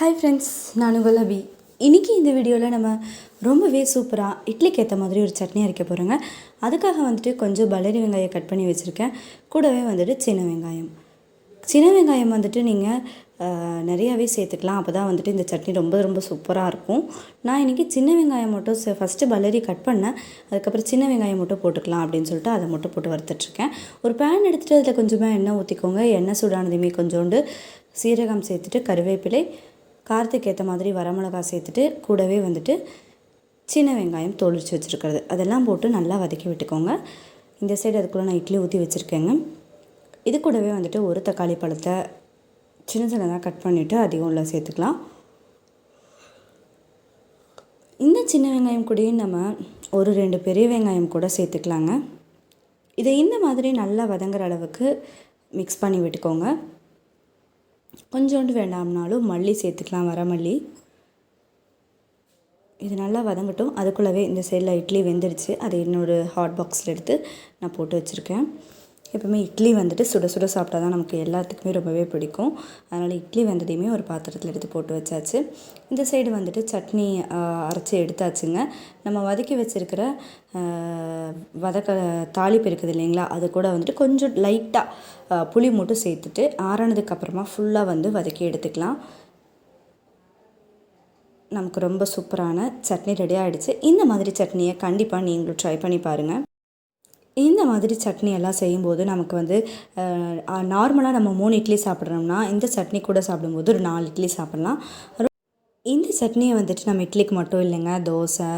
Hi friends, நான் உங்கள் அபி. இன்றைக்கி இந்த வீடியோவில் நம்ம ரொம்பவே சூப்பராக இட்லிக்கு ஏற்ற மாதிரி ஒரு சட்னி அரைக்க போகிறோங்க. அதுக்காக வந்துட்டு கொஞ்சம் பலரி வெங்காயம் கட் பண்ணி வச்சுருக்கேன். கூடவே வந்துட்டு சின்ன வெங்காயம் வந்துட்டு நீங்கள் நிறையாவே சேர்த்துக்கலாம். அப்போ தான் வந்துட்டு இந்த சட்னி ரொம்ப ரொம்ப சூப்பராக இருக்கும். நான் இன்றைக்கி சின்ன வெங்காயம் மட்டும் ஃபஸ்ட்டு பலரி கட் பண்ணேன். அதுக்கப்புறம் சின்ன வெங்காயம் மட்டும் போட்டுக்கலாம் அப்படின்னு சொல்லிட்டு அதை மட்டும் போட்டு வறுத்துட்ருக்கேன். ஒரு பேன் எடுத்துகிட்டு அதில் கொஞ்சமாக எண்ணெய் ஊற்றிக்கோங்க. எண்ணெய் சூடானதுமே கொஞ்சோண்டு சீரகம் சேர்த்துட்டு கருவேப்பிலை, காரத்துக்கு ஏற்ற மாதிரி வரமிளகா சேர்த்துட்டு கூடவே வந்துட்டு சின்ன வெங்காயம் தோலிச்சு வச்சுருக்கிறது அதெல்லாம் போட்டு நல்லா வதக்கி விட்டுக்கோங்க. இந்த சைடு அதுக்குள்ளே நான் இட்லி ஊற்றி வச்சுருக்கேங்க. இது கூடவே வந்துட்டு ஒரு தக்காளி பழத்தை சின்ன சின்னதாக கட் பண்ணிவிட்டு அதையும் உள்ள சேர்த்துக்கலாம். இந்த சின்ன வெங்காயம் கூடயும் நம்ம ஒரு 2 பெரிய வெங்காயம் கூட சேர்த்துக்கலாங்க. இதை இந்த மாதிரி நல்லா வதங்குற அளவுக்கு மிக்ஸ் பண்ணி விட்டுக்கோங்க. கொஞ்சோண்டு வேண்டாம்னாலும் மல்லி சேர்த்துக்கலாம், வரமல்லி. இது நல்லா வதங்கட்டும். அதுக்குள்ளவே இந்த சைடில் இட்லி வெந்துடுச்சு. அதை இன்னொரு ஹாட் பாக்ஸில் எடுத்து நான் போட்டு வச்சுருக்கேன். எப்போவுமே இட்லி வந்துட்டு சுட சுட சாப்பிட்டா தான் நமக்கு எல்லாத்துக்குமே ரொம்பவே பிடிக்கும். அதனால் இட்லி வெந்ததையுமே ஒரு பாத்திரத்தில் எடுத்து போட்டு வச்சாச்சு. இந்த சைடு வந்துட்டு சட்னி அரைச்சி எடுத்தாச்சுங்க. நம்ம வதக்கி வச்சுருக்கிற தாளிப்பு இருக்குது இல்லைங்களா, அது கூட வந்துட்டு கொஞ்சம் லைட்டாக புளி மட்டும் சேர்த்துட்டு ஆறானதுக்கப்புறமா ஃபுல்லாக வந்து வதக்கி எடுத்துக்கலாம். நமக்கு ரொம்ப சூப்பரான சட்னி ரெடி ஆகிடுச்சு. இந்த மாதிரி சட்னியை கண்டிப்பாக நீங்களும் ட்ரை பண்ணி பாருங்கள். இந்த மாதிரி சட்னி எல்லாம் செய்யும்போது நமக்கு வந்து நார்மலாக நம்ம 3 இட்லி சாப்பிட்றோம்னா இந்த சட்னி கூட சாப்பிடும்போது ஒரு 4 இட்லி சாப்பிட்லாம். இந்த சட்னியை வந்துட்டு நம்ம இட்லிக்கு மட்டும் இல்லைங்க, தோசை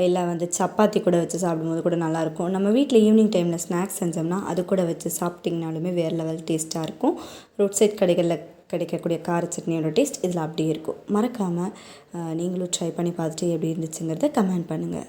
இல்லை வந்து சப்பாத்தி கூட வச்சு சாப்பிடும்போது கூட நல்லாயிருக்கும். நம்ம வீட்டில் ஈவினிங் டைமில் ஸ்நாக்ஸ் செஞ்சோம்னா அது கூட வச்சு சாப்பிட்டிங்கனாலுமே வேறு லெவல் டேஸ்ட்டாக இருக்கும். ரோட் சைட் கடைகளில் கிடைக்கக்கூடிய கார சட்னியோட டேஸ்ட் இதில் அப்படியே இருக்கும். மறக்காமல் நீங்களும் ட்ரை பண்ணி பார்த்துட்டு எப்படி இருந்துச்சுங்கிறத கமெண்ட் பண்ணுங்கள்.